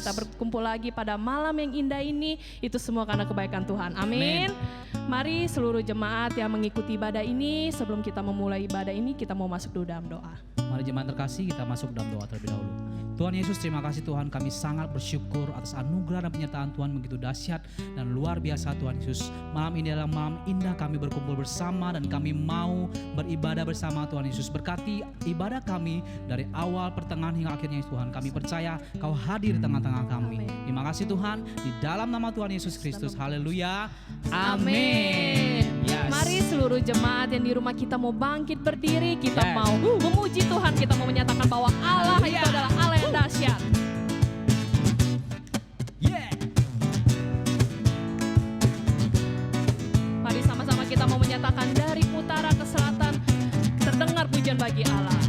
kita berkumpul lagi pada malam yang indah ini, itu semua karena kebaikan Tuhan. Amin. Mari seluruh jemaat yang mengikuti ibadah ini, sebelum kita memulai ibadah ini, kita mau masuk dulu dalam doa. Mari jemaat terkasih, kita masuk dalam doa terlebih dahulu. Tuhan Yesus, terima kasih Tuhan, kami sangat bersyukur atas anugerah dan penyertaan Tuhan begitu dahsyat dan luar biasa Tuhan Yesus. Malam ini adalah malam indah, kami berkumpul bersama dan kami mau beribadah bersama Tuhan Yesus. Berkati ibadah kami dari awal, pertengahan hingga akhirnya Tuhan. Kami percaya Kau hadir di tengah-tengah kami. Terima kasih Tuhan, di dalam nama Tuhan Yesus Kristus. Haleluya. Amin. Yes. Mari seluruh jemaat yang di rumah kita mau bangkit berdiri, kita mau memuji Tuhan, kita mau menyatakan bahwa Allah itu adalah Allah yang dahsyat. Mari sama-sama kita mau menyatakan dari utara ke selatan, terdengar pujian bagi Allah.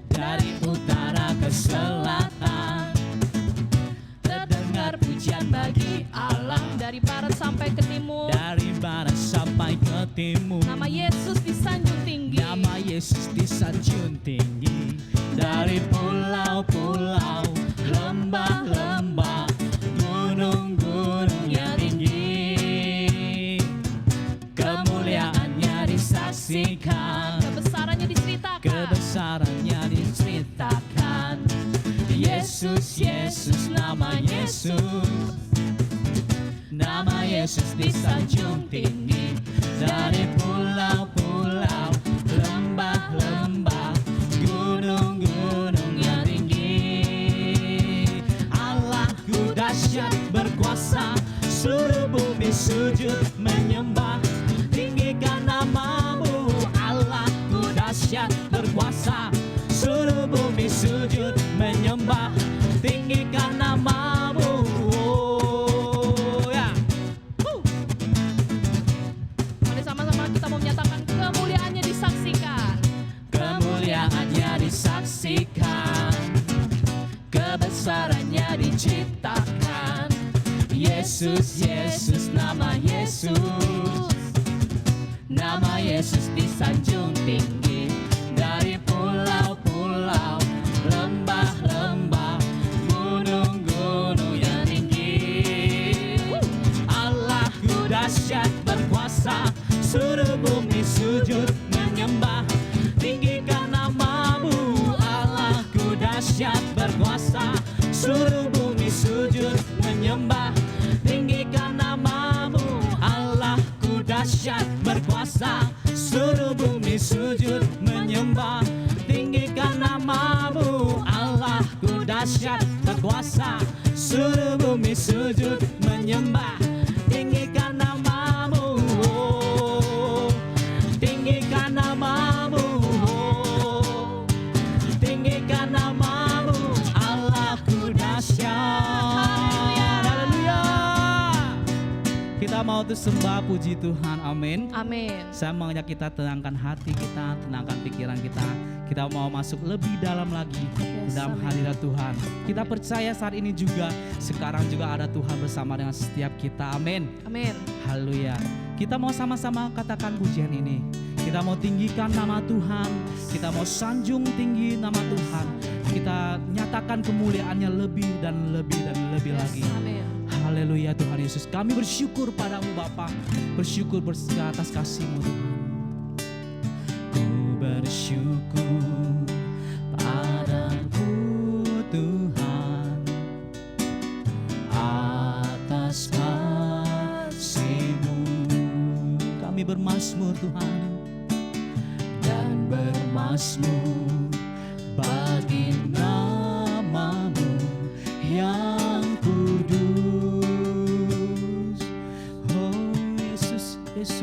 Dari utara ke selatan, terdengar pujian bagi Allah. Dari barat sampai ke timur, dari barat sampai ke timur, nama Yesus disanjung tinggi. nama Yesus disanjung tinggi. Dari pulau-pulau, lembah-lembah, gunung-gunung yang tinggi, kemuliaannya disaksikan, Kebesarannya diceritakan. kebesarannya diceritakan. Yesus, Yesus, nama Yesus, nama Yesus disanjung tinggi. Dari pulau-pulau, lembah-lembah, gunung-gunung yang tinggi, Allahku dahsyat berkuasa, seluruh bumi sujud menyembah. Tinggikan namamu, Allahku dahsyat berkuasa, seluruh bumi sujud menyembah. Tinggikan namamu. Mari sama-sama kita mau menyatakan kemuliaannya disaksikan. Kemuliaannya disaksikan, kebesarannya diciptakan. Yesus, Yesus, nama Yesus, nama Yesus disanjung tinggi. Dari pulau-pulau, lembah-lembah, gunung-gunung yang tinggi, Allahku dahsyat berkuasa, seluruh bumi sujud menyembah. Tinggikan namamu, Allahku dahsyat berkuasa, seluruh bumi sujud menyembah. Tinggikan namamu, Allahku dahsyat berkuasa, seluruh bumi sujud menyembah. Tinggikan namamu, Allahku dahsyat berkuasa, seluruh bumi sujud menyembah. Tinggikan namamu, tinggikan namamu, tinggikan namamu, Allahku dahsyat. Haleluya. Kita mau terus sembah puji Tuhan. Amin. Amin. Saya mengajak kita tenangkan hati kita, tenangkan pikiran kita. Kita mau masuk lebih dalam lagi dalam hadirat Tuhan. Kita percaya saat ini juga, sekarang juga ada Tuhan bersama dengan setiap kita. Amin. Amin. Haleluya. Kita mau sama-sama katakan pujian ini. Kita mau tinggikan nama Tuhan. Kita mau sanjung tinggi nama Tuhan. Kita nyatakan kemuliaannya lebih dan lebih dan lebih lagi. Amin. Haleluya Tuhan Yesus. Kami bersyukur padamu Bapa, bersyukur atas kasih-Mu Tuhan. Ku bersyukur padamu Tuhan atas kasih-Mu. Kami bermazmur Tuhan dan bermazmur bagi nama-Mu yang kudus. Oh Yesus, Yesus,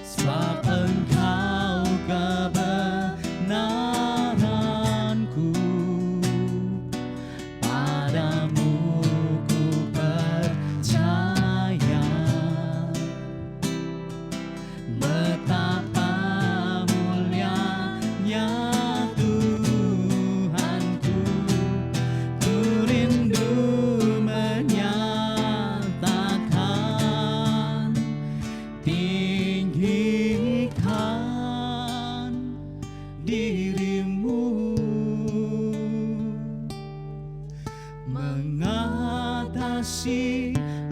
sebab Engkau kebenaranku, padamu ku percaya. Betapa mulianya Tuhanku, ku rindu menyatakan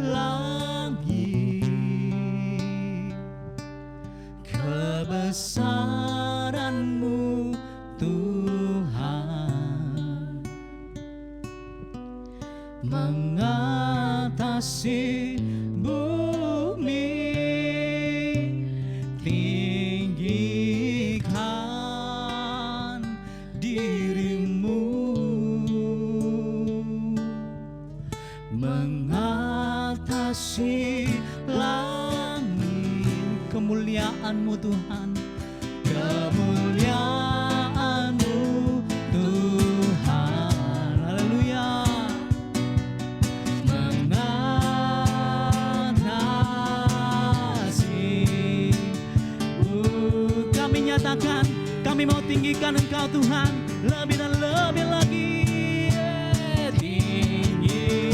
langit, kebesaran-Mu Tuhan mengatasi bumi. Tinggikan diri-Mu, mengatasi langit. Kemuliaan-Mu Tuhan, kemuliaan-Mu Tuhan, haleluya, mengatasi. Kami nyatakan, kami mau tinggikan Engkau Tuhan, lebih dan lebih lagi. Tinggikan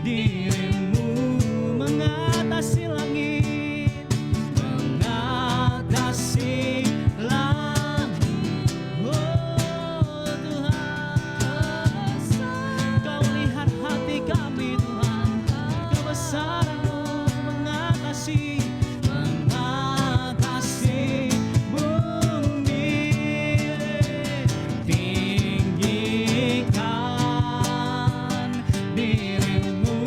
diri-Mu, mengatasi langit, mengatasi langit. Oh Tuhan, Kau lihat hati kami Tuhan, kebesaran-Mu mengatasi bumi. Tinggikan diri-Mu,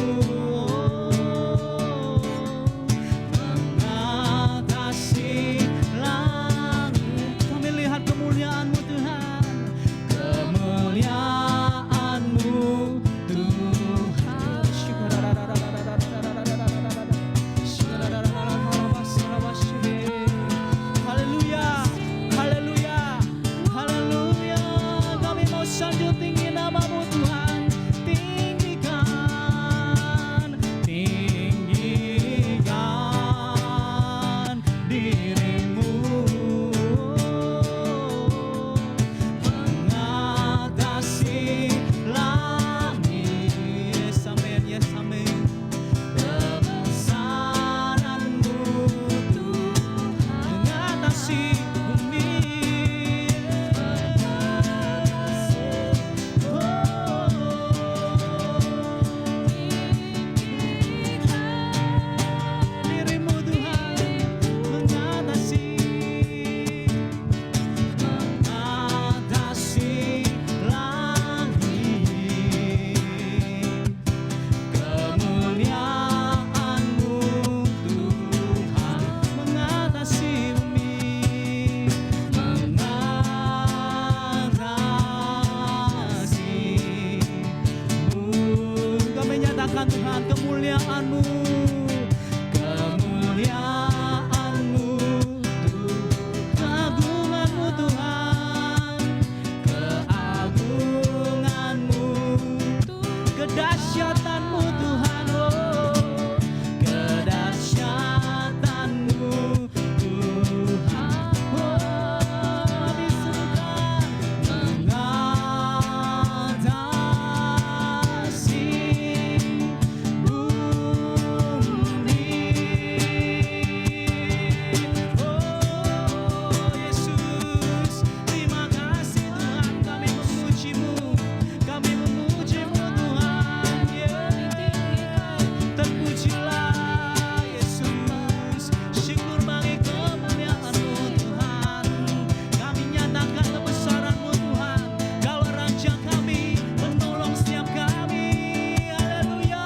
mengatasi langit. Kami lihat kemuliaan-Mu Tuhan, kemuliaan-Mu Tuhan. Haleluya, haleluya, haleluya. Kami mau sanjung tinggi nama-Mu Tuhan. Tinggikan, tinggikan diri-Mu, mengatasi langit. Yes, amen, yes, amen. Kebesaran-Mu Tuhan mengatasi bumi. Diri-Mu Tuhan mengatasi langit. Kemuliaan-Mu Tuhan mengatasi bumi, mengatasi. Kami nyatakan Tuhan, kemuliaan-Mu, kemuliaan-Mu, keagungan-Mu Tuhan, keagungan-Mu, kedahsyatan-Mu Tuhan, oh, kedahsyatan-Mu Tuhan, oh, di surga mengatasi bumi. Oh Yesus, terima kasih Tuhan, kami memuji-Mu, kami memuji-Mu Tuhan, yeah. Terpujilah Yesus, syukur bagi kemuliaan-Mu Tuhan. Kami nyatakan kebesaran-Mu Tuhan, Kaulah Raja kami, penolong setiap kami, haleluya.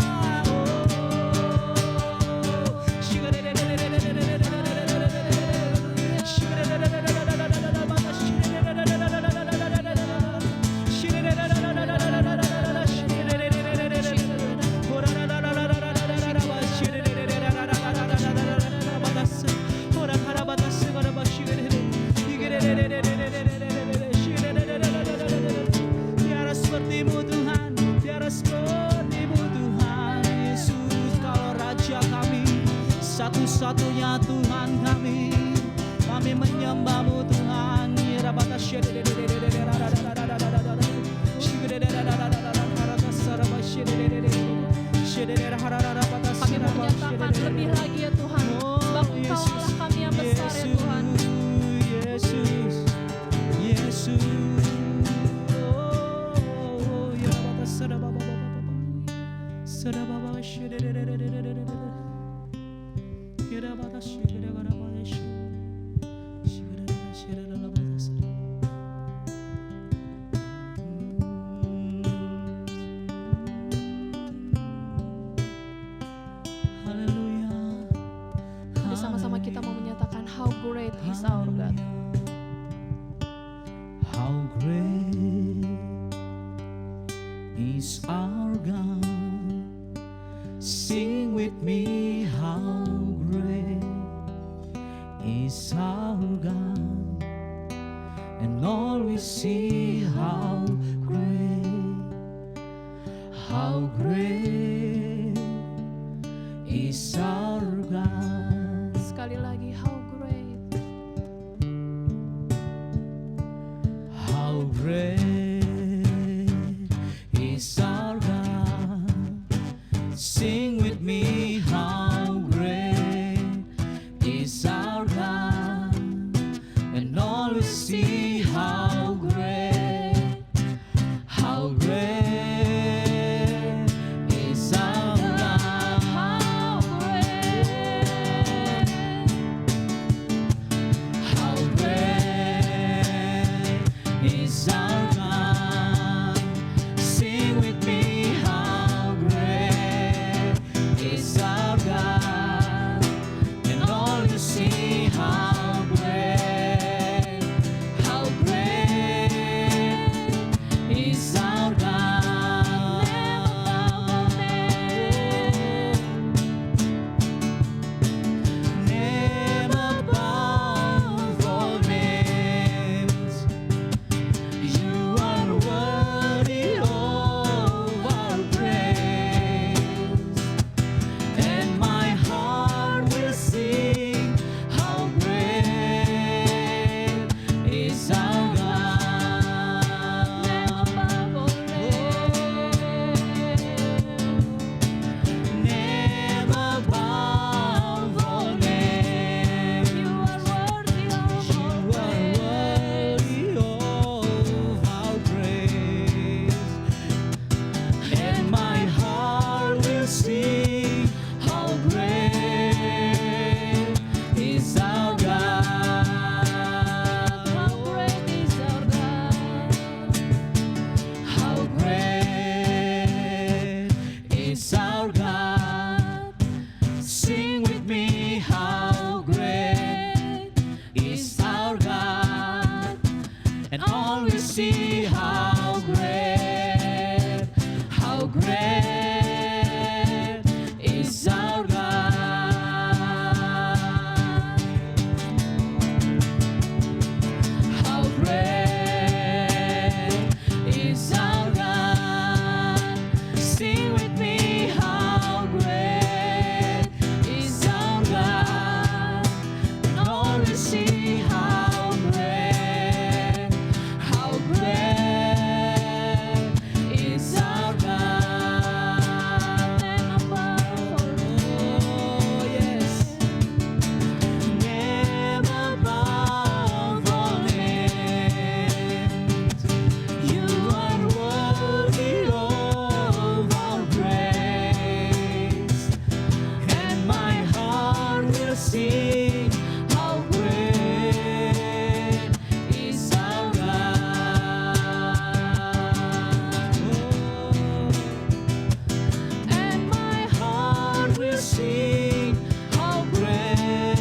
Tiada seperti-Mu Tuhan, tiada seperti-Mu Tuhan. Yesus, Kaulah Raja kami, satu-satunya Tuhan kami. Kami menyembah-Mu Tuhan. Kami menyatakan lebih lagi ya Tuhan, sebab Engkau Allah kami yang besar ya Tuhan. Yesus, Yesus. Oh, ya Bapa, Mari sama-sama kita mau menyatakan how great is our God. How great is our God. Sing with me, how great is our God. And all we see, how great is our God. Sekali lagi, how great. How great is our God. Sing with me, how great is our God. And all we see, how great is our God. How great. How great is our God. Sing with me, how great is our God. And all you see, how great is our God. Name above all names, you are worthy of our praise. And my heart will sing, how great is our God. Name above all names, you are worthy of our praise. And my heart will sing, how great is our God. How great is our God. How great is our God. Sing with me, how great is our God. And all we see, how great is our God. How great is our God. Sing with me, how great is our God. And all we see, how great is our God. Name above all Oh yes, name above all names, you are worthy of our praise. And my heart will sing, how great is our God. And my heart will sing, how great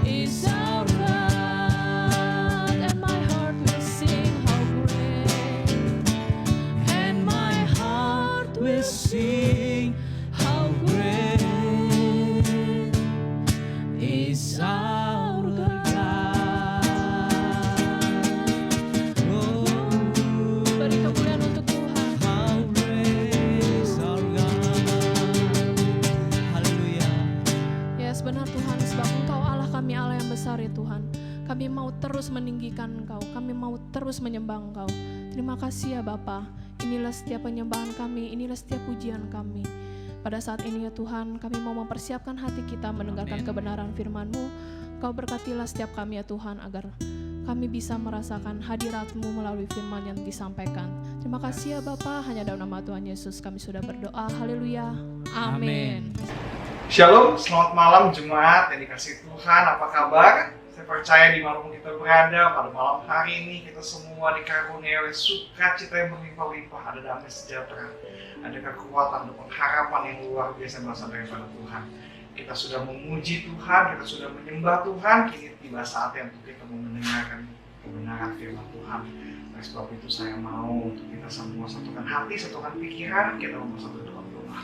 is our God. and my heart will sing, how great. And my heart will sing, how great is our God. Oh, Beri kemuliaan untuk Tuhan. how great is our God. Haleluya. Yes, benar Tuhan, sebab Engkau Allah kami, Allah yang besar ya Tuhan. Kami mau terus meninggikan Engkau, kami mau terus menyembah Engkau. Terima kasih ya Bapa. Inilah setiap penyembahan kami, inilah setiap pujian kami. Pada saat ini ya Tuhan, kami mau mempersiapkan hati kita mendengarkan Amin. kebenaran firman-Mu. Kau berkatilah setiap kami ya Tuhan, agar kami bisa merasakan hadirat-Mu melalui firman yang disampaikan. Terima kasih ya Bapa, hanya dalam nama Tuhan Yesus kami sudah berdoa. Haleluya. Amin. Shalom, selamat malam jemaat yang dikasihi Tuhan. Apa kabar? Saya percaya di mana kita berada pada malam hari ini kita semua dikaruniai oleh sukacita yang berlimpah-limpah, ada damai sejahtera, ada kekuatan dan pengharapan yang luar biasa berasal daripada Tuhan. Kita sudah memuji Tuhan, kita sudah menyembah Tuhan, kini tiba saatnya untuk kita mendengarkan kebenaran firman Tuhan. Oleh sebab itu saya mau untuk kita semua satukan hati, satukan pikiran, kita mempersatu dalam doa.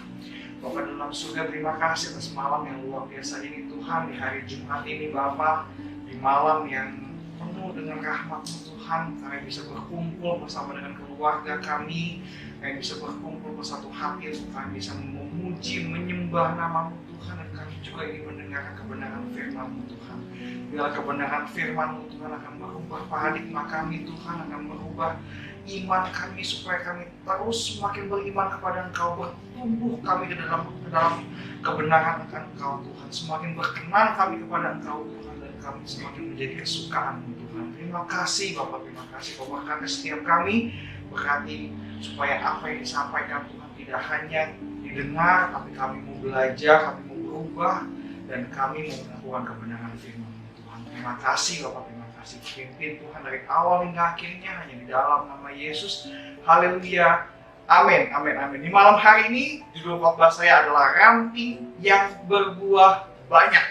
Bapa dalam surga, terima kasih atas malam yang luar biasa ini Tuhan, di hari Jumat ini Bapa, di malam yang penuh dengan rahmat Tuhan, kami bisa berkumpul bersama dengan keluarga kami bisa berkumpul bersatu hati untuk kami bisa memuji, menyembah nama Tuhan, dan kami juga ingin mendengarkan kebenaran firman-Mu Tuhan. Bila kebenaran firman-Mu Tuhan akan merubah paradigma kami Tuhan, akan merubah iman kami supaya kami terus semakin beriman kepada Engkau, bertumbuh kami ke dalam kebenaran akan Engkau Tuhan, semakin berkenan kami kepada Engkau Tuhan, dan kami semakin menjadi kesukaan-Mu Tuhan. Terima kasih Bapak, terima kasih Kau berkati setiap kami, berkati supaya apa yang disampaikan Tuhan tidak hanya didengar, tapi kami mau belajar, kami mau berubah, dan kami mau melakukan kebenaran firman-Mu Tuhan. Terima kasih Bapak, terima kasih. Pimpin Tuhan dari awal hingga akhirnya hanya di dalam nama Yesus. Haleluya. Amin, amin, amin. Di malam hari ini, judul khotbah saya adalah ranting yang berbuah banyak.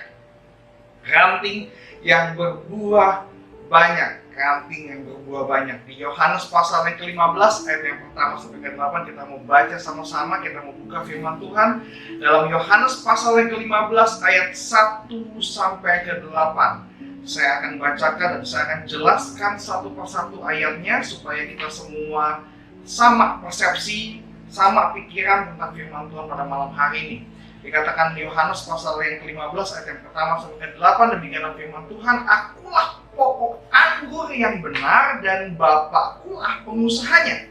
Ranting yang berbuah banyak. Ranting yang berbuah banyak. Di Yohanes pasal yang ke-15 ayat yang pertama sampai ke-8 kita mau baca sama-sama, kita mau buka firman Tuhan dalam Yohanes pasal yang ke-15 ayat 1 sampai ke-8. Saya akan bacakan dan saya akan jelaskan satu persatu ayatnya supaya kita semua sama persepsi, sama pikiran tentang firman Tuhan pada malam hari ini. Dikatakan di Yohanes pasal yang ke-15 ayat yang pertama sampai ke-8, demikianlah firman Tuhan, akulah pokok anggur yang benar dan Bapakkulah pengusahanya.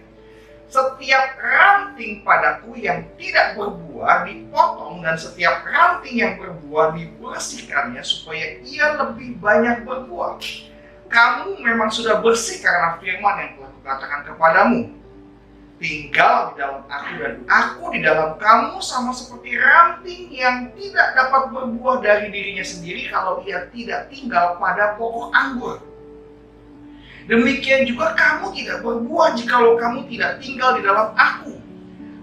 Setiap ranting padaku yang tidak berbuah dipotong, dan setiap ranting yang berbuah dibersihkannya supaya ia lebih banyak berbuah. Kamu memang sudah bersih karena firman yang telah kukatakan kepadamu. Tinggal di dalam aku dan aku di dalam kamu, sama seperti ranting yang tidak dapat berbuah dari dirinya sendiri kalau ia tidak tinggal pada pokok anggur. Demikian juga kamu tidak berbuah jikalau kamu tidak tinggal di dalam aku.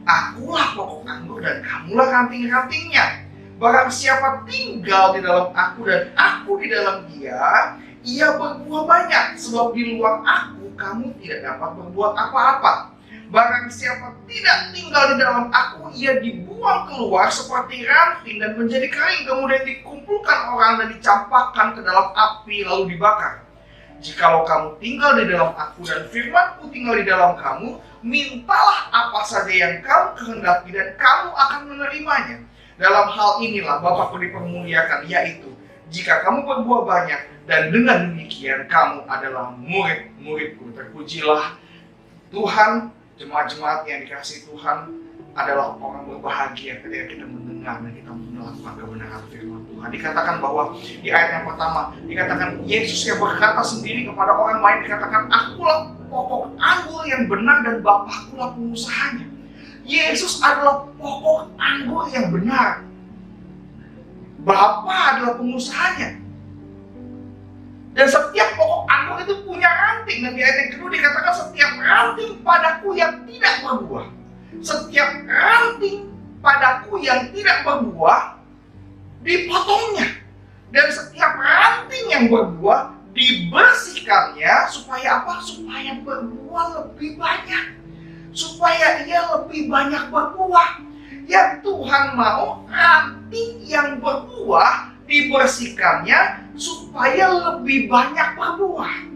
Akulah pokok anggur dan kamulah ranting-rantingnya. Barang siapa tinggal di dalam aku dan aku di dalam dia, ia berbuah banyak, sebab di luar aku kamu tidak dapat berbuat apa-apa. Barang siapa tidak tinggal di dalam aku, ia dibuang keluar seperti ranting dan menjadi kering, kemudian dikumpulkan orang dan dicampakkan ke dalam api lalu dibakar. Jikalau kamu tinggal di dalam aku dan firman-Ku tinggal di dalam kamu, mintalah apa saja yang kamu kehendaki dan kamu akan menerimanya. Dalam hal inilah Bapa-Ku dipermuliakan, yaitu jika kamu berbuah banyak, dan dengan demikian kamu adalah murid-murid-Ku. Terpujilah Tuhan. Jemaat-jemaat yang dikasihi Tuhan adalah orang berbahagia ketika kita mendengar dan kita melakukan kebenaran firman Tuhan. Dikatakan bahwa di ayat yang pertama, dikatakan Yesus yang berkata sendiri kepada orang lain, dikatakan akulah pokok anggur yang benar dan Bapakkulah pengusahanya. Yesus adalah pokok anggur yang benar. Bapa adalah pengusahanya. Dan setiap pokok anggur itu punya ranting. Dan di ayat yang kedua dikatakan setiap ranting padaku yang tidak berbuah. Setiap ranting padaku yang tidak berbuah dipotongnya. Dan setiap ranting yang berbuah dibersihkannya supaya apa? Supaya berbuah lebih banyak. Supaya ia lebih banyak berbuah. Yang Tuhan mau ranting yang berbuah dibersihkannya supaya lebih banyak berbuah.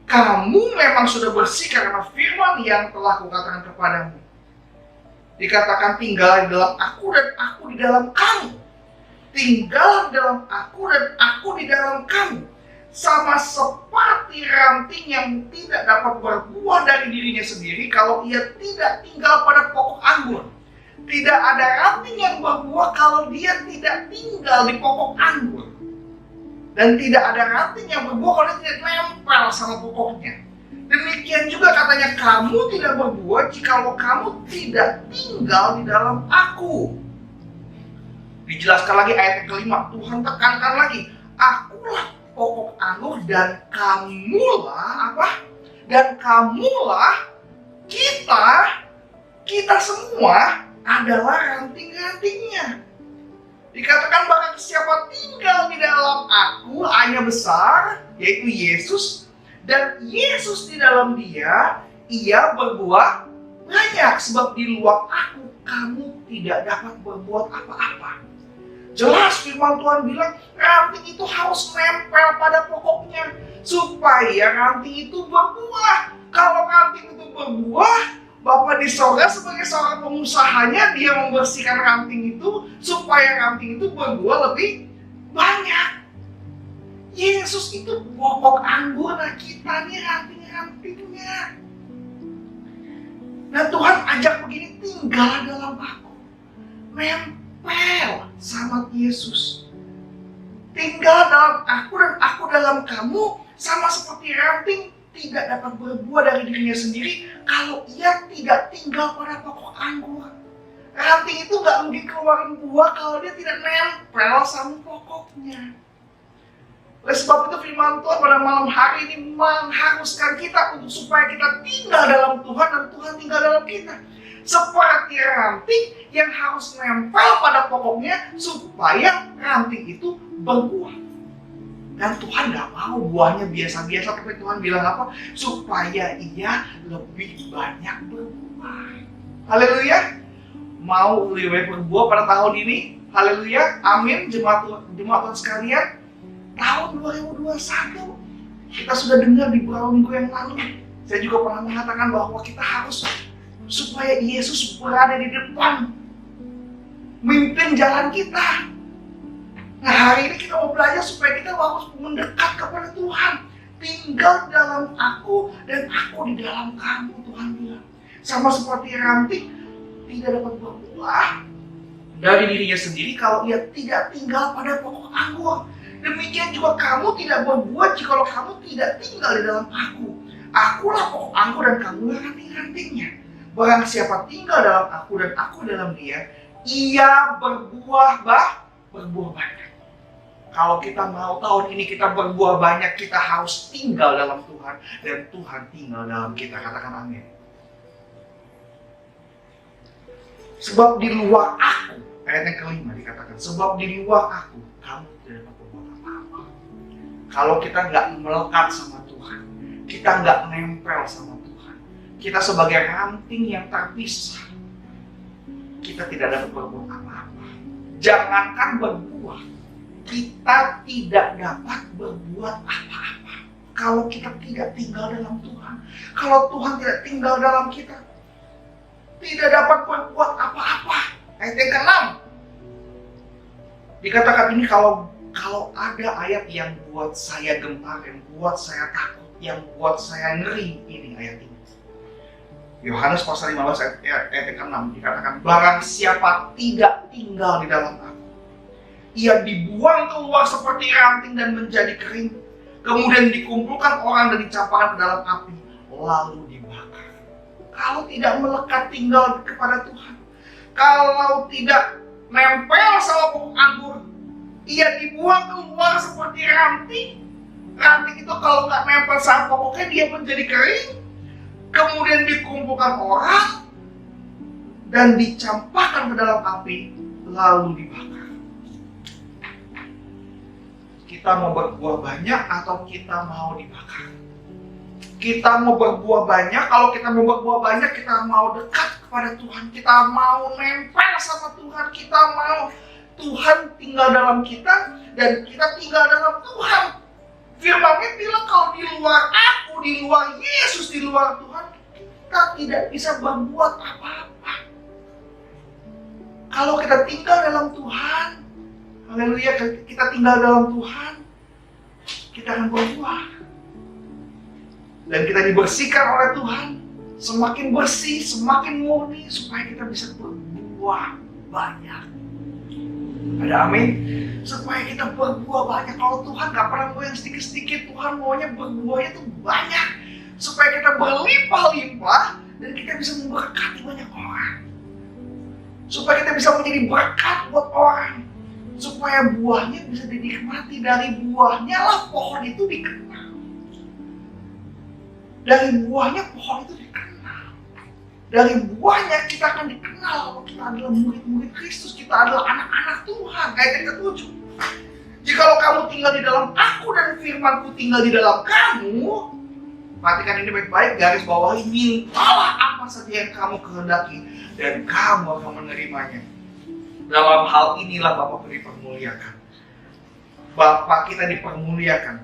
Kamu memang sudah bersih karena firman yang telah kukatakan kepadamu. Dikatakan tinggal di dalam aku dan aku di dalam kamu. Tinggal di dalam aku dan aku di dalam kamu. Sama seperti ranting yang tidak dapat berbuah dari dirinya sendiri kalau ia tidak tinggal pada pokok anggur. Tidak ada ranting yang berbuah kalau dia tidak tinggal di pokok anggur. Dan tidak ada ranting yang berbuah kalau dia tidak nempel sama pokoknya. Demikian juga katanya, kamu tidak berbuah jikalau kamu tidak tinggal di dalam aku. Dijelaskan lagi ayat yang kelima, Tuhan tekankan lagi, akulah pokok anggur dan kamulah apa? Dan kamulah kita semua adalah ranting-rantingnya. Dikatakan bahkan siapa tinggal di dalam aku, A-nya besar, yaitu Yesus, dan Yesus di dalam dia, ia berbuah banyak. Sebab di luar aku, kamu tidak dapat berbuat apa-apa. Jelas firman Tuhan bilang, ranting itu harus nempel pada pokoknya, supaya ranting itu berbuah. Kalau ranting itu berbuah, Bapak di sorga sebagai seorang pengusahanya, dia membersihkan ranting itu supaya ranting itu berbuah lebih banyak. Yesus itu pokok anggur, nah kita nih ranting-rantingnya. Nah Tuhan ajak begini, tinggal dalam aku, nempel sama Yesus. Tinggal dalam aku dan aku dalam kamu, sama seperti ranting tidak dapat berbuah dari dirinya sendiri kalau ia tidak tinggal pada pokok anggur. Ranting itu gak mungkin keluarin buah kalau dia tidak nempel sama pokoknya. Oleh sebab itu firman Tuhan pada malam hari ini mengharuskan kita untuk supaya kita tinggal dalam Tuhan dan Tuhan tinggal dalam kita. Seperti ranting yang harus nempel pada pokoknya supaya ranting itu berbuah. Dan Tuhan gak mau buahnya biasa-biasa, tapi Tuhan bilang apa? Supaya ia lebih banyak berbuah. Haleluya. Mau lebih banyak berbuah pada tahun ini? Haleluya. Amin. Jemaat Tuhan sekalian. Tahun 2021 kita sudah dengar di beberapa minggu yang lalu. Saya juga pernah mengatakan bahwa kita harus supaya Yesus berada di depan, mimpin jalan kita. Nah hari ini kita mau belajar supaya kita harus mendekat kepada Tuhan. Tinggal dalam aku dan aku di dalam kamu, Tuhan bilang. Sama seperti ranting tidak dapat berbuah dari dirinya sendiri kalau ia tidak tinggal pada pokok anggur. Demikian juga kamu tidak berbuah jikalau kamu tidak tinggal di dalam aku. Akulah pokok anggur dan kamulah ranting-rantingnya. Barang siapa tinggal dalam aku dan aku dalam dia, ia berbuah banyak. Kalau kita mau tahun ini kita berbuah banyak, kita harus tinggal dalam Tuhan dan Tuhan tinggal dalam kita. Katakan amin. Sebab di luar aku, ayat yang kelima dikatakan, sebab di luar aku, kamu tidak dapat berbuat apa-apa. Kalau kita nggak melekat sama Tuhan, kita nggak nempel sama Tuhan, kita sebagai ranting yang terpisah, kita tidak dapat berbuat apa-apa. Jangankan berbuah, kita tidak dapat berbuat apa-apa kalau kita tidak tinggal dalam Tuhan. Kalau Tuhan tidak tinggal dalam kita, tidak dapat berbuat apa-apa. Ayat yang ke-6 dikatakan ini, kalau ada ayat yang buat saya gentar, yang buat saya takut, yang buat saya ngeri, ini ayat ini. Yohanes pasal 15 ayat yang ke-6 dikatakan, barang siapa tidak tinggal di dalam aku, ia dibuang keluar seperti ranting dan menjadi kering, kemudian dikumpulkan orang dan dicampakkan ke dalam api, lalu dibakar. Kalau tidak melekat tinggal kepada Tuhan, kalau tidak nempel sama pokok anggur, ia dibuang keluar seperti ranting. Ranting itu kalau nggak nempel sama pokoknya, dia menjadi kering, kemudian dikumpulkan orang dan dicampakkan ke dalam api, lalu dibakar. Kita mau berbuah banyak atau kita mau dibakar? Kita mau berbuah banyak, kalau kita mau berbuah banyak, kita mau dekat kepada Tuhan, kita mau nempel sama Tuhan, kita mau Tuhan tinggal dalam kita dan kita tinggal dalam Tuhan. Firman-Nya bilang kalau di luar aku, di luar Yesus, di luar Tuhan, kita tidak bisa berbuat apa-apa. Kalau kita tinggal dalam Tuhan, haleluya, kita tinggal dalam Tuhan, kita akan berbuah. Dan kita dibersihkan oleh Tuhan, semakin bersih, semakin murni, supaya kita bisa berbuah banyak. Ada amin? Supaya kita berbuah banyak. Kalau Tuhan gak pernah mau yang sedikit-sedikit, Tuhan maunya berbuahnya tuh banyak. Supaya kita berlimpah-limpah dan kita bisa memberkati banyak orang. Supaya kita bisa menjadi berkat buat orang. Supaya buahnya bisa dinikmati. Dari buahnya lah pohon itu dikenal. Dari buahnya pohon itu dikenal. Dari buahnya kita akan dikenal kalau kita adalah murid-murid Kristus. Kita adalah anak-anak Tuhan. Ayat yang ke-7. Jikalau kamu tinggal di dalam aku dan firman-ku tinggal di dalam kamu, perhatikan ini baik-baik, garis bawahi, mintalah apa saja yang kamu kehendaki dan kamu akan menerimanya. Dalam hal inilah Bapa dipermuliakan. Bapa kita dipermuliakan.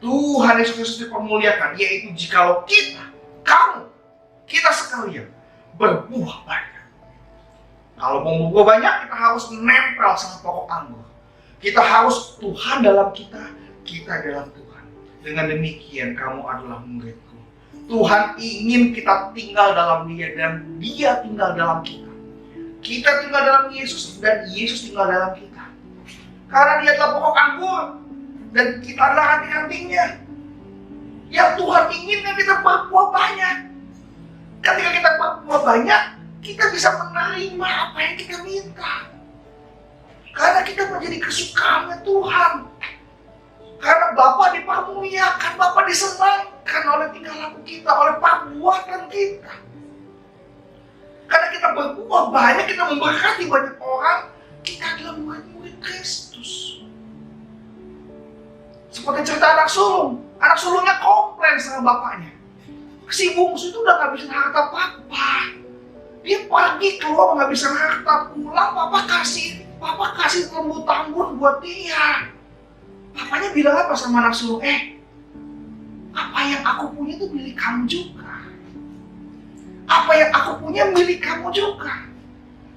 Tuhan Yesus Kristus dipermuliakan, yaitu jikalau kamu, kita sekalian berbuah banyak. Kalau mau berbuah banyak, kita harus nempel sama pokok anggur. Kita harus Tuhan dalam kita dalam Tuhan. Dengan demikian kamu adalah muridku. Tuhan ingin kita tinggal dalam Dia dan Dia tinggal dalam kita. Kita tinggal dalam Yesus dan Yesus tinggal dalam kita. Karena Dia adalah pokok anggur dan kita adalah ranting-rantingnya. Yang Tuhan inginkan kita berbuah banyak. Ketika kita berbuah banyak, kita bisa menerima apa yang kita minta. Karena kita menjadi kesukaannya Tuhan. Karena Bapa dipermuliakan, Bapa disenangkan oleh tingkah laku kita, oleh perbuatan kita. Karena kita berbuah banyak, kita memberkati banyak orang, kita adalah murid-murid Kristus. Seperti cerita anak sulungnya komplain sama bapaknya. Si bungsu itu udah ngabisin harta papa. Dia pergi keluar ngabisin harta, pulang papa kasih lembu tanggun buat dia. Papanya bilang apa sama anak sulung? Apa yang aku punya itu milik kamu juga. Apa yang aku punya milik kamu juga.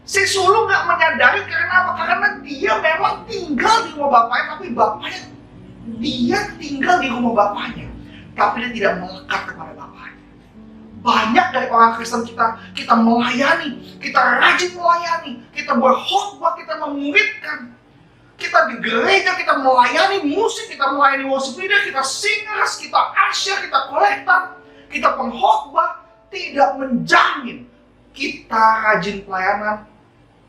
Si sulung gak menyadari karena apa? Karena dia memang tinggal di rumah bapaknya, tapi bapaknya dia tinggal di rumah bapaknya, tapi dia tidak melekat kepada bapaknya. Banyak dari orang Kristen kita melayani, kita rajin melayani, kita berkhotbah, kita memuridkan. Kita di gereja, kita melayani musik, kita melayani worship leader, kita singers, kita asyir, kita kolektor, kita pengkhotbah, tidak menjamin kita rajin pelayanan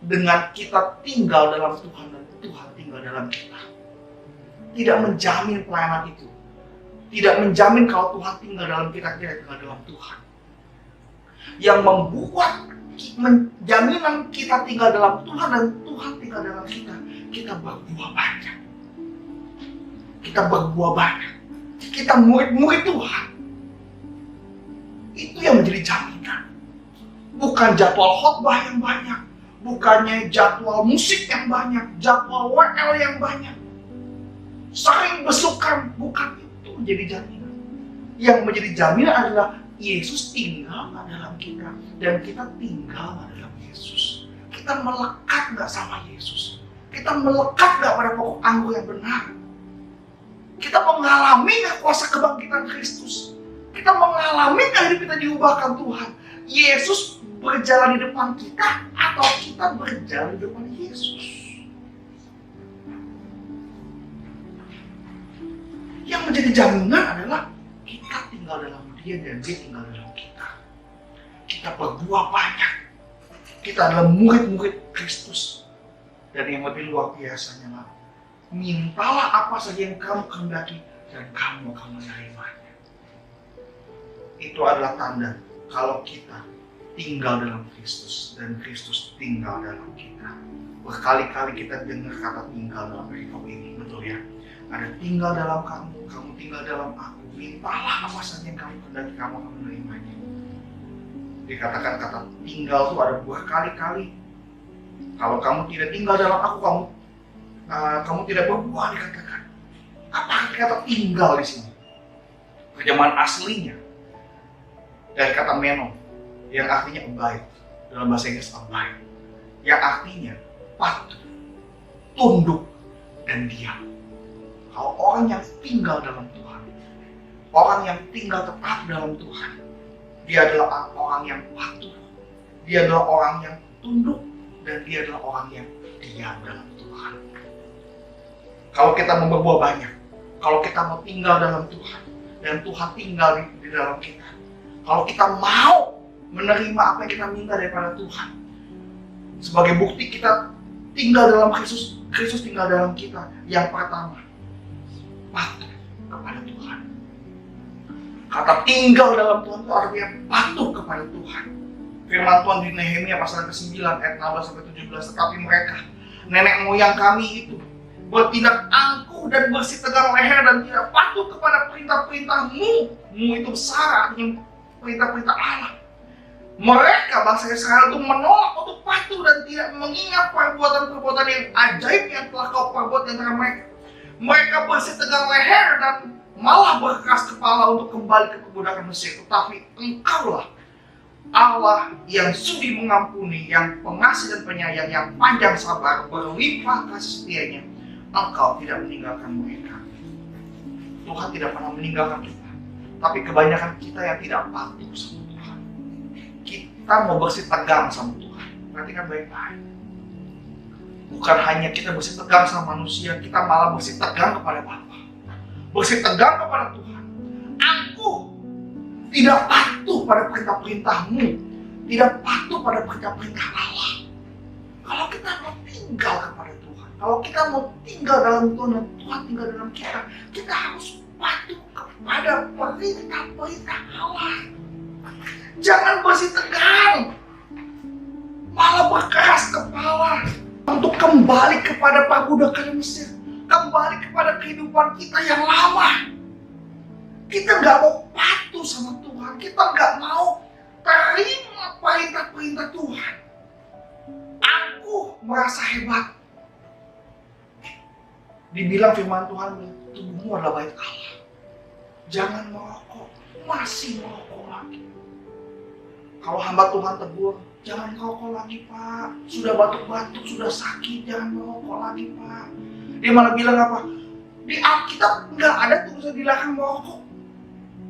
dengan kita tinggal dalam Tuhan dan Tuhan tinggal dalam kita. Tidak menjamin pelayanan itu. Tidak menjamin kalau Tuhan tinggal dalam kita tinggal dalam Tuhan. Yang membuat jaminan kita tinggal dalam Tuhan dan Tuhan tinggal dalam kita berbuah banyak. Kita berbuah banyak. Kita murid-murid Tuhan. Itu yang menjadi jaminan. Bukan jadwal khotbah yang banyak. Bukannya jadwal musik yang banyak. Jadwal WL yang banyak. Sering besukan. Bukan itu menjadi jaminan. Yang menjadi jaminan adalah Yesus tinggal dalam kita. Dan kita tinggal dalam Yesus. Kita melekat gak sama Yesus? Kita melekat gak pada pokok anggur yang benar? Kita mengalami gak kuasa kebangkitan Kristus? Kita mengalami gak hidup kita diubahkan Tuhan? Yesus berjalan di depan kita atau kita berjalan di depan Yesus? Yang menjadi jaminan adalah kita tinggal dalam Dia dan Dia tinggal dalam kita. Kita berbuah banyak. Kita adalah murid-murid Kristus. Dan yang lebih luar biasanya, mintalah apa saja yang kamu kehendaki dan kamu akan menerimanya. Itu adalah tanda kalau kita tinggal dalam Kristus dan Kristus tinggal dalam kita. Berkali-kali kita dengar kata tinggal dalam perikop ini, betul ya? Ada tinggal dalam kamu tinggal dalam aku. Mintalah apa saja yang kamu kehendaki, kamu akan menerimanya. Dikatakan kata tinggal itu ada berkali-kali. Kalau kamu tidak tinggal dalam aku, kamu tidak berbuah, dikatakan. Apa arti kata tinggal di sini? Terjemahan aslinya dari kata meno, yang artinya abide, dalam bahasa Inggris abide, yang artinya patuh, tunduk, dan diam. Kalau orang yang tinggal dalam Tuhan, orang yang tinggal tetap dalam Tuhan, dia adalah orang yang patuh, dia adalah orang yang tunduk, dan dia adalah orang yang diam dalam Tuhan. Kalau kita mau berbuah banyak, kalau kita mau tinggal dalam Tuhan, dan Tuhan tinggal di dalam kita, kalau kita mau menerima apa yang kita minta daripada Tuhan, sebagai bukti kita tinggal dalam Kristus, Kristus tinggal dalam kita. Yang pertama, patuh kepada Tuhan. Kata tinggal dalam Tuhan itu artinya patuh kepada Tuhan. Firman Tuhan di Nehemia pasal ke-9 ayat 16-17, tetapi mereka, nenek moyang kami itu, bertindak angkuh dan bersih tegang leher dan tidak patuh kepada perintah-perintahmu. Mu itu besar, artinya perintah-perintah Allah. Mereka, bangsa Israel itu menolak untuk patuh dan tidak mengingat perbuatan-perbuatan yang ajaib yang telah kau perbuat di antara mereka. Mereka bersih tegang leher dan malah berkeras kepala untuk kembali ke perbudakan Mesir. Tetapi engkaulah Allah yang sudi mengampuni, yang pengasih dan penyayang, yang panjang sabar, berlimpah kasih setianya. Engkau tidak meninggalkan mereka. Tuhan tidak pernah meninggalkan kita, tapi kebanyakan kita yang tidak patuh sama Tuhan. Kita mau bersih tegang sama Tuhan. Perhatikan baik-baik. Bukan hanya kita bersih tegang sama manusia, kita malah bersih tegang kepada Bapa. Bersih tegang kepada Tuhan. Aku tidak patuh pada perintah-perintahmu, tidak patuh pada perintah-perintah Allah. Kalau kita mau tinggal kepada Tuhan, kalau kita mau tinggal dalam Tuhan dan Tuhan tinggal dalam kita, kita harus patuh kepada perintah-perintah Allah. Jangan bersih tegang, malah berkeras kepala untuk kembali kepada perbudakan Mesir, kembali kepada kehidupan kita yang lama. Kita nggak mau patuh sama Tuhan, kita nggak mau terima perintah-perintah Tuhan. Aku merasa hebat. Dibilang firman Tuhan, tubuhmu adalah bait Allah. Jangan merokok, masih merokok lagi. Kalau hamba Tuhan tegur, jangan merokok lagi Pak. Sudah batuk-batuk, sudah sakit, jangan merokok lagi Pak. Dia malah bilang apa? Di Alkitab nggak ada tulisan dilarang merokok.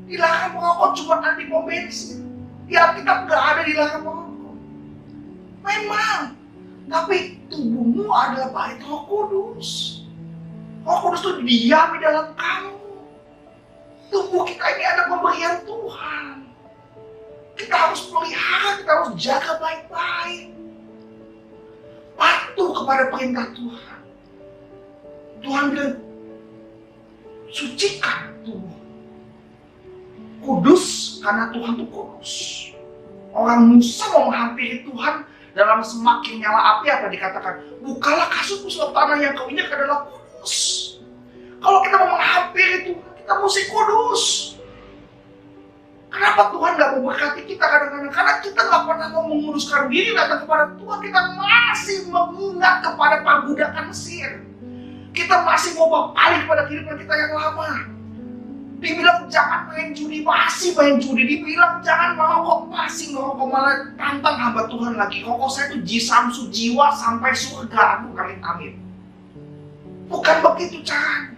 Dilarang merokok cuma ada di pom bensin. Di Alkitab nggak ada dilarang merokok. Memang, tapi tubuhmu adalah bait Roh Kudus. Roh Kudus itu diam di dalam kamu. Tubuh kita ini ada pemberian Tuhan. Kita harus pelihara, kita harus jaga baik-baik. Patuh kepada perintah Tuhan. Tuhan bilang, sucikan tubuh. Kudus karena Tuhan itu kudus. Orang Musa mau menghampiri Tuhan dalam semakin nyala api, apa dikatakan? Bukalah kasutmu sebab tanah yang kau injak adalah kudus. Kalau kita mau menghampiri Tuhan, kita mesti kudus. Kenapa Tuhan gak mau berkati kita kadang-kadang? Karena kita gak pernah mau menguruskan diri datang kepada Tuhan. Kita masih mengingat kepada perbudakan Mesir. Kita masih mau berpaling pada kehidupan kita yang lama. Dibilang jangan main judi, masih main judi. Dibilang jangan merokok, masih merokok. Malah tantang hamba Tuhan lagi. Rokok saya itu jisamsu, jiwa sampai surga. Aku amit-amit. Bukan begitu caranya.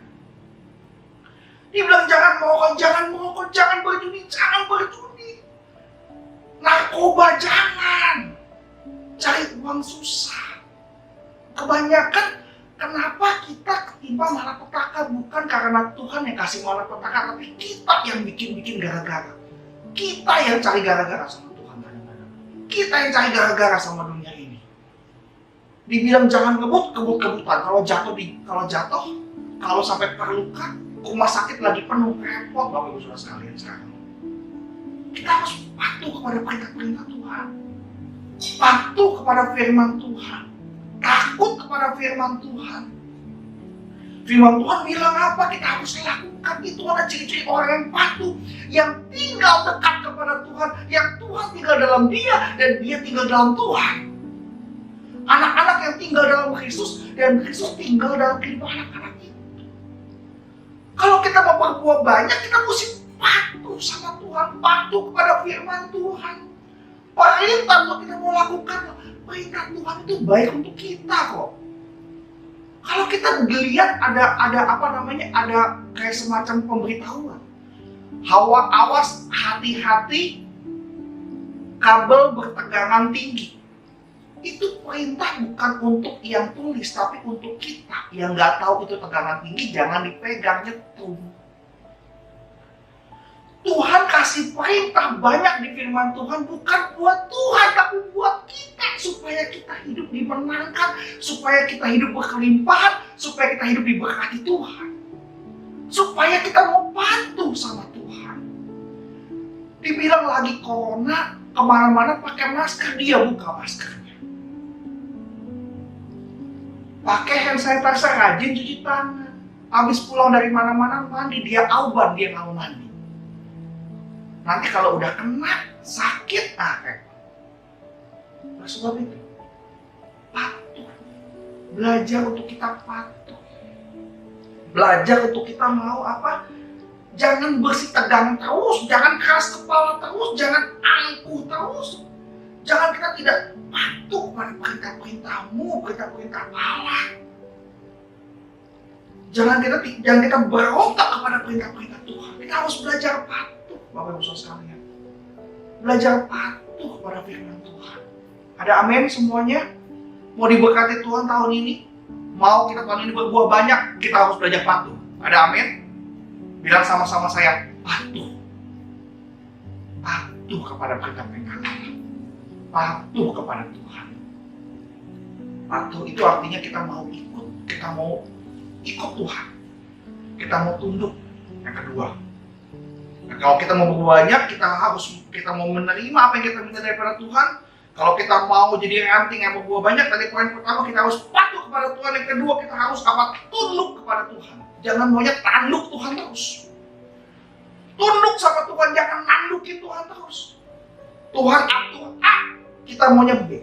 Dibilang jangan merokok, jangan berjudi, jangan berjudi. Narkoba jangan. Cari uang susah. Kebanyakan kenapa kita ketimpa malapetaka? Bukan karena Tuhan yang kasih malapetaka, tapi kita yang bikin gara-gara. Kita yang cari gara-gara sama Tuhan kadang-kadang. Kita yang cari gara-gara sama dunia ini. Dibilang jangan kebut-kebutan. Kalau jatuh, kalau sampai terluka, rumah sakit lagi penuh, repot Bapak Ibu Saudara sekalian sekarang. Kita harus patuh kepada perintah-perintah Tuhan. Patuh kepada firman Tuhan. Takut kepada firman Tuhan. Firman Tuhan bilang apa kita harus lakukan. Itu ada ciri-ciri orang yang patuh, yang tinggal dekat kepada Tuhan, yang Tuhan tinggal dalam dia dan dia tinggal dalam Tuhan. Anak-anak yang tinggal dalam Kristus dan Kristus tinggal dalam kehidupan anak-anak itu. Kalau kita mau berbuat banyak, kita mesti patuh sama Tuhan, patuh kepada firman Tuhan. Perintah untuk kita mau lakukan, perintah Tuhan itu baik untuk kita kok. Kalau kita lihat ada kayak semacam pemberitahuan. Awas, hati-hati, kabel bertegangan tinggi. Itu perintah bukan untuk yang tulis, tapi untuk kita yang nggak tahu itu tegangan tinggi, jangan dipegang, nyetum. Tuhan kasih perintah banyak di firman Tuhan, bukan buat Tuhan, tapi buat kita. Supaya kita hidup dimenangkan, supaya kita hidup berkelimpahan, supaya kita hidup diberkati Tuhan. Supaya kita mau patuh sama Tuhan. Dibilang lagi corona, kemana-mana pakai masker, dia buka maskernya. Pakai hand sanitizer, rajin cuci tangan. Habis pulang dari mana-mana mandi, dia auban, dia nggak mau mandi. Nanti kalau udah kena, sakit, Oleh sebab itu, patuh. Belajar untuk kita patuh. Belajar untuk kita mau apa? Jangan bersih tegang terus, jangan keras kepala terus, jangan angkuh terus. Jangan kita tidak patuh pada perintah-perintah-Mu, perintah-perintah Allah. Jangan kita berontak kepada perintah-perintah Tuhan. Kita harus belajar patuh, Bapak Ibu Saudara sekalian. Belajar patuh kepada firman Tuhan. Ada amin semuanya? Mau diberkati Tuhan tahun ini? Mau kita tahun ini berbuah banyak, kita harus belajar patuh. Ada amin? Bilang sama-sama saya, patuh. Patuh kepada perintah-perintah Allah. Patuh kepada Tuhan. Patuh itu artinya kita mau ikut. Kita mau ikut Tuhan. Kita mau tunduk. Yang kedua. Nah, kalau kita mau berbuah banyak, kita mau menerima apa yang kita minta daripada Tuhan. Kalau kita mau jadi ranting yang berbuah banyak, tadi poin pertama kita harus patuh kepada Tuhan. Yang kedua kita harus tunduk kepada Tuhan. Jangan maunya tanduk Tuhan terus. Tunduk sama Tuhan, jangan nandukin Tuhan terus. Tuhan atur A, kita maunya B.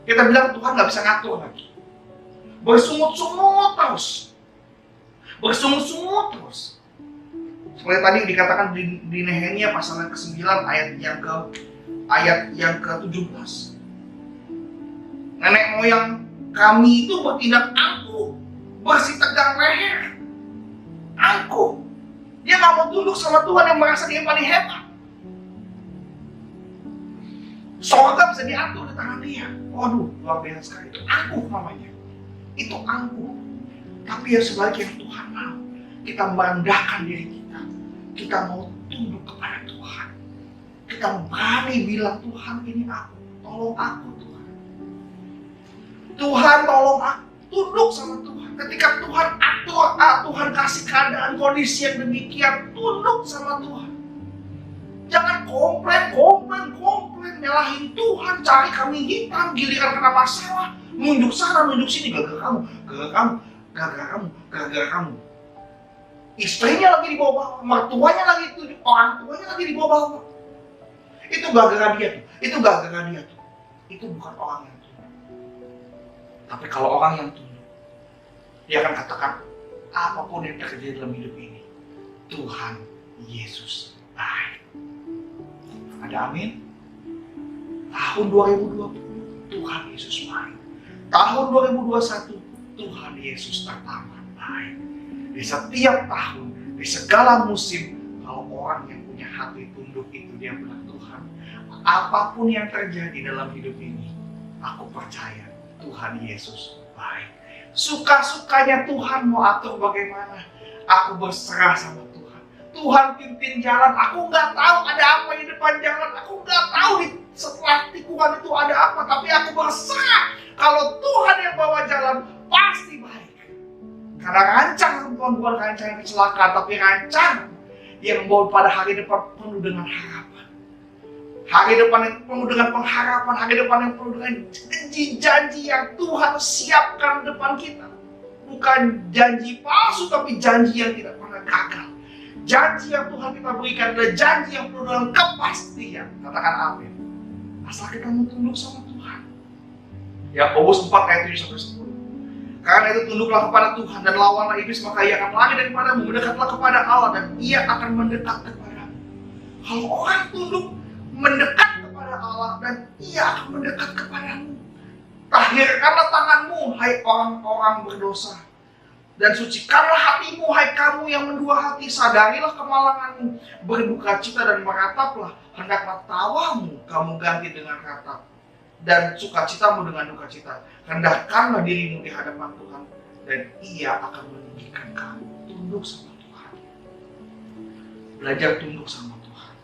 Kita bilang Tuhan gak bisa ngatur lagi. Bersungut-sungut terus. Bersungut-sungut terus. Seperti tadi dikatakan di Nehemia pasal yang ke-9 ayat yang ke-17. Nenek moyang kami itu bertindak angkuh, bersih tegang leher, angkuh. Dia gak mau tunduk sama Tuhan yang merasa dia paling hebat. Sorga bisa diatur di tangan dia. Waduh, luar biasa sekali. Itu angkuh namanya. Itu angkuh. Tapi yang sebaliknya Tuhan mau, kita merendahkan diri kita. Kita mau tunduk kepada Tuhan. Kita berani bilang, Tuhan ini aku, tolong aku Tuhan. Tuhan tolong aku, tunduk sama Tuhan. Ketika Tuhan atur, Tuhan kasih keadaan kondisi yang demikian, tunduk sama Tuhan. Jangan komplain, nyalahin Tuhan, cari kambing hitam, giliran kena masalah, nunjuk sana, nunjuk sini, gara-gara kamu. Istrinya lagi di bawah, mertuanya lagi tunjuk, orang tuanya lagi di bawah. Itu gara-gara dia tuh, itu bukan orang yang tunduk. Tapi kalau orang yang tunduk, dia akan katakan, apapun yang terjadi dalam hidup ini, Tuhan Yesus baik. Ada amin? Tahun 2020, Tuhan Yesus baik. Tahun 2021, Tuhan Yesus pertama baik. Di setiap tahun, di segala musim, kalau orang yang punya hati tunduk itu dia bilang, Tuhan, apapun yang terjadi dalam hidup ini, aku percaya Tuhan Yesus baik. Suka-sukanya Tuhan mau atur bagaimana, aku berserah sama Tuhan. Tuhan pimpin jalan, aku nggak tahu ada apa di depan jalan, aku nggak tahu setelah tikungan itu ada apa, tapi aku berserah. Kalau Tuhan yang bawa jalan, pasti baik. Karena rancang Tuhan bukan rancang yang kecelakaan, tapi rancang yang membawa pada hari depan penuh dengan harapan. Hari depan yang penuh dengan pengharapan, hari depan yang penuh dengan janji-janji yang Tuhan siapkan di depan kita. Bukan janji palsu, tapi janji yang tidak pernah gagal. Janji yang Tuhan kita berikan adalah janji yang penuh dengan kepastian. Katakan amin. Asal kita mau tunduk sama Tuhan. Yakobus 4 ayat 7-10. Karena itu tunduklah kepada Tuhan dan lawanlah iblis, maka ia akan lari daripadamu. Mendekatlah kepada Allah dan ia akan mendekat kepadamu. Kalau orang tunduk mendekat kepada Allah dan ia akan mendekat kepadamu. Tahirkanlah tanganmu, hai orang-orang berdosa. Dan sucikanlah hatimu, hai kamu yang mendua hati. Sadarilah kemalanganmu, berduka cita dan merataplah. Hendaklah tawamu kamu ganti dengan ratap, dan sukacitamu dengan duka cita. Rendahkanlah dirimu di hadapan Tuhan, dan Ia akan meninggikan kamu. Tunduk sama Tuhan. Belajar tunduk sama Tuhan.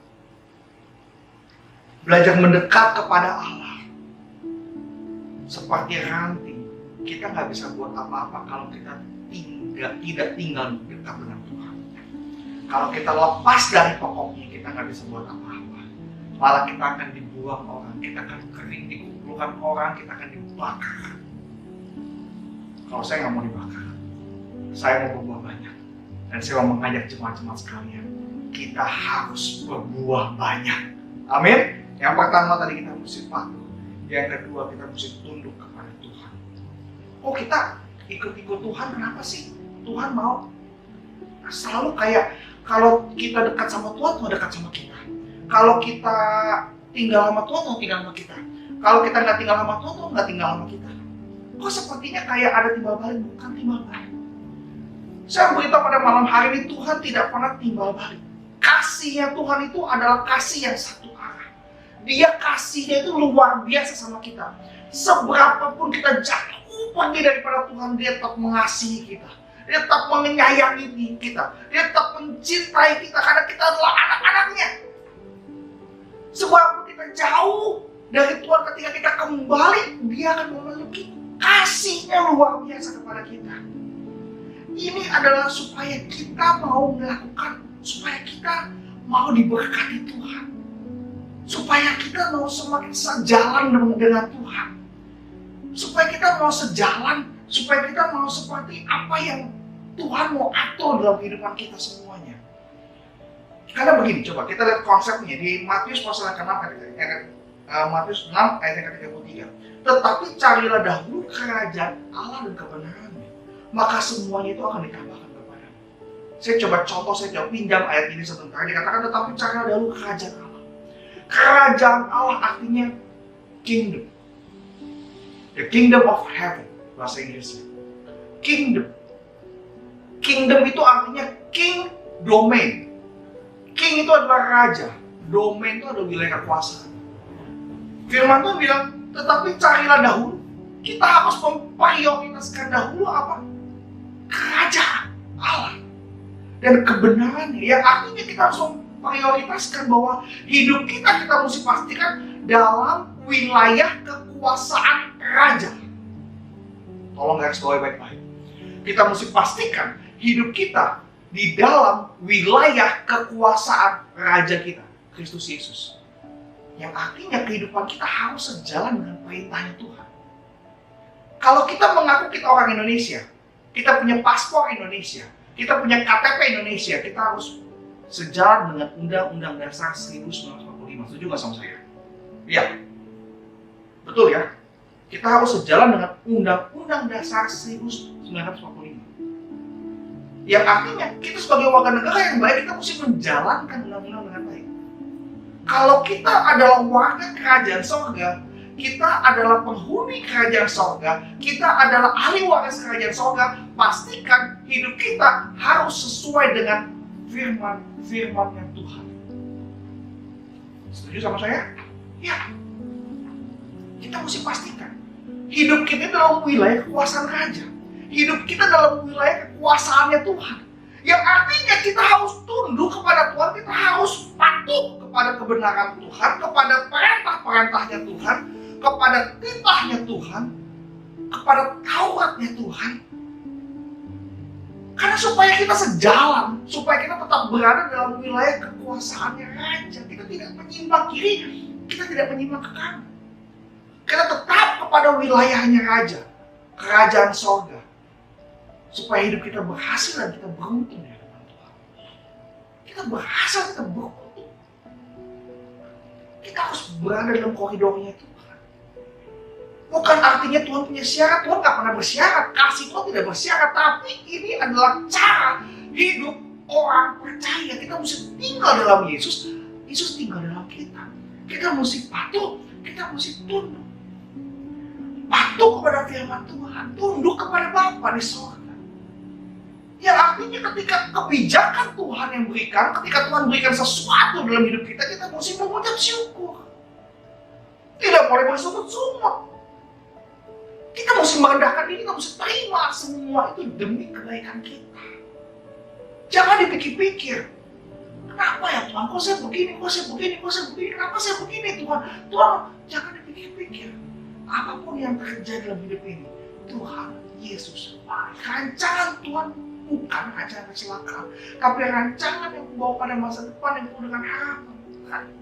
Belajar mendekat kepada Allah. Seperti ranting, kita nggak bisa buat apa-apa kalau kita tidak tinggal dekat dengan Tuhan. Kalau kita lepas dari pokoknya, kita nggak bisa buat apa-apa. Malah kita akan dibuang orang, kita akan kering, dikumpulkan orang, kita akan dibakar. Kalau saya nggak mau dibakar, saya mau berbuah banyak. Dan saya mau mengajak jemaat-jemaat sekalian, kita harus berbuah banyak. Amin. Yang pertama tadi kita mesti patuh. Yang kedua kita mesti tunduk kepada Tuhan. Oh, kita ikut-ikut Tuhan, kenapa sih? Tuhan mau selalu kayak kalau kita dekat sama Tuhan, Tuhan dekat sama kita. Kalau kita tinggal sama Tuhan, Tuhan tinggal sama kita. Kalau kita nggak tinggal sama Tuhan, Tuhan nggak tinggal sama kita. Kok sepertinya kayak ada timbal balik? Bukan timbal balik. Saya beritahu pada malam hari ini, Tuhan tidak pernah timbal balik. Kasihnya Tuhan itu adalah kasih yang satu arah. Dia kasihnya itu luar biasa sama kita. Seberapapun kita jatuh pergi daripada Tuhan, Dia tetap mengasihi kita. Dia tetap menyayangi kita. Dia tetap mencintai kita karena kita adalah anak-anaknya. Seberapapun kita jauh dari Tuhan, ketika kita kembali, Dia akan memeluk kita. Kasihnya luar biasa kepada kita. Ini adalah supaya kita mau melakukan, supaya kita mau diberkati Tuhan, supaya kita mau semakin sejalan dengan Tuhan, supaya kita mau sejalan, supaya kita mau seperti apa yang Tuhan mau atur dalam kehidupan kita semuanya. Karena begini, coba kita lihat konsepnya di Matius pasal yang ke-6 Matius 6 ayat yang ke-33. Tetapi carilah dahulu kerajaan Allah dan kebenarannya, maka semuanya itu akan ditambahkan kepadamu. Saya coba contoh, saya coba pinjam ayat ini sebentar. Dikatakan tetapi carilah dahulu kerajaan Allah. Kerajaan Allah artinya kingdom. The kingdom of heaven, bahasa Inggrisnya. Kingdom. Kingdom itu artinya king, domain. King itu adalah raja, domain itu adalah wilayah kekuasaan. Firman Tuhan bilang, tetapi carilah dahulu. Kita harus memprioritaskan dahulu apa? Kerajaan Allah dan kebenarannya. Yang artinya kita harus memprioritaskan bahwa hidup kita mesti pastikan dalam wilayah kekuasaan raja. Tolong garis bawahi baik-baik. Kita mesti pastikan hidup kita di dalam wilayah kekuasaan raja kita, Kristus Yesus. Yang artinya kehidupan kita harus sejalan dengan perintahnya Tuhan. Kalau kita mengaku kita orang Indonesia, kita punya paspor Indonesia, kita punya KTP Indonesia, kita harus sejalan dengan Undang-Undang Dasar 1945. Setuju nggak sama saya? Iya. Betul ya? Kita harus sejalan dengan Undang-Undang Dasar 1945. Yang artinya kita sebagai warga negara yang baik, kita mesti menjalankan undang-undang dengan baik. Kalau kita adalah warga kerajaan sorga, kita adalah penghuni kerajaan sorga, kita adalah ahli waris kerajaan sorga, pastikan hidup kita harus sesuai dengan firman-firman Tuhan. Setuju sama saya? Ya. Kita mesti pastikan hidup kita dalam wilayah kekuasaan raja. Hidup kita dalam wilayah kekuasaannya Tuhan. Yang artinya kita harus tunduk kepada Tuhan, kita harus patuh kepada kebenaran Tuhan, kepada perintah-perintahnya Tuhan, kepada titahnya Tuhan, kepada Tauratnya Tuhan. Karena supaya kita sejalan, supaya kita tetap berada dalam wilayah kekuasaannya Raja. Kita tidak menyimpang kiri, kita tidak menyimpang ke kanan. Kita tetap kepada wilayahnya Raja, kerajaan sorga. Supaya hidup kita berhasil dan kita beruntung di hadapan Tuhan. Kita berhasil, kita beruntung. Kita harus berada dalam koridornya Tuhan. Bukan artinya Tuhan punya syarat, Tuhan gak pernah bersyarat. Kasih Tuhan tidak bersyarat, tapi ini adalah cara hidup orang percaya. Kita mesti tinggal dalam Yesus, Yesus tinggal dalam kita. Kita mesti patuh, kita mesti tunduk. Patuh kepada firman Tuhan, tunduk kepada Bapa di sorga. Yang artinya ketika kebijakan Tuhan yang berikan, ketika Tuhan berikan sesuatu dalam hidup kita, kita mesti mengucap syukur. Tidak boleh bersungut-sungut. Kita mesti merendahkan diri, kita mesti terima semua itu demi kebaikan kita. Jangan dipikir-pikir. Kenapa ya Tuhan? Kok saya begini, kok saya begini, kok saya begini? Kenapa saya begini Tuhan? Tuhan, jangan dipikir-pikir. Apapun yang terjadi dalam hidup ini, Tuhan Yesus baik. Rancangan Tuhan bukan rancangan kecelakaan, tapi rancangan yang membawa pada masa depan yang penuh dengan harapan.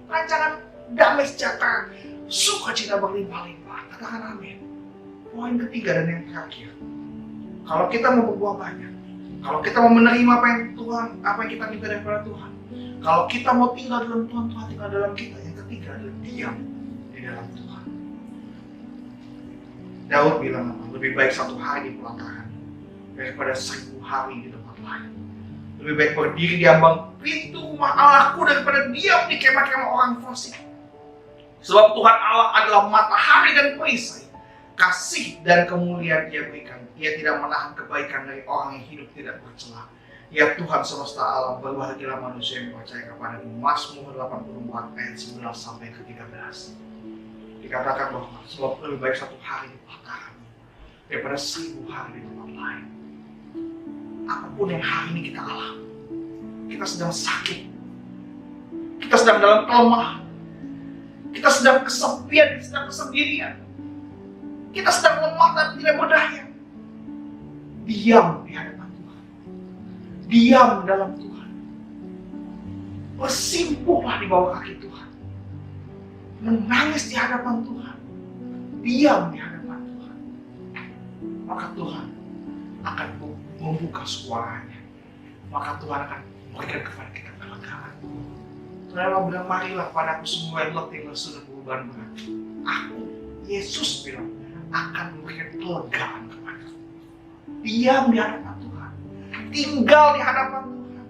Rancangan damai sejahtera, sukacita berlimpah-limpah. Katakan amin. Poin ketiga dan yang terakhir, kalau kita mau berbuah banyak, kalau kita mau menerima apa yang kita minta daripada Tuhan, kalau kita mau tinggal dalam Tuhan, Tuhan tinggal dalam kita. Yang ketiga adalah diam di dalam Tuhan. Daud bilang, lebih baik 1 hari di pelataran daripada 1000 hari di tempat lain. Lebih baik berdiri di ambang pintu rumah Allahku daripada diam di kemah-kemah orang fasik. Sebab Tuhan Allah adalah matahari dan perisai. Kasih dan kemuliaan Dia berikan. Ia tidak menahan kebaikan dari orang yang hidup tidak bercela. Ya Tuhan semesta alam, berbahagialah manusia yang percaya kepada-Mu. Mazmur 84 ayat 11 sampai ke 13. Dikatakan bahwa sebab lebih baik 1 hari di pelataran daripada 1000 hari di tempat lain. Apapun yang hari ini kita alami, kita sedang sakit, kita sedang dalam kelemahan, kita sedang kesepian, kita sedang kesendirian, kita sedang lemah dan tidak berdaya. Diam di hadapan Tuhan. Diam dalam Tuhan. Bersimpuhlah di bawah kaki Tuhan. Menangis di hadapan Tuhan. Diam di hadapan Tuhan. Maka Tuhan akan membuka suaranya. Maka Tuhan akan memberikan kepada kita kelegaan. Tuhan Allah bilang, marilah padaku semua yang letih lesu dan beban berat. Aku, Yesus bilang, akan memberikan kelegaan kepada. Diam di hadapan Tuhan. Tinggal di hadapan Tuhan.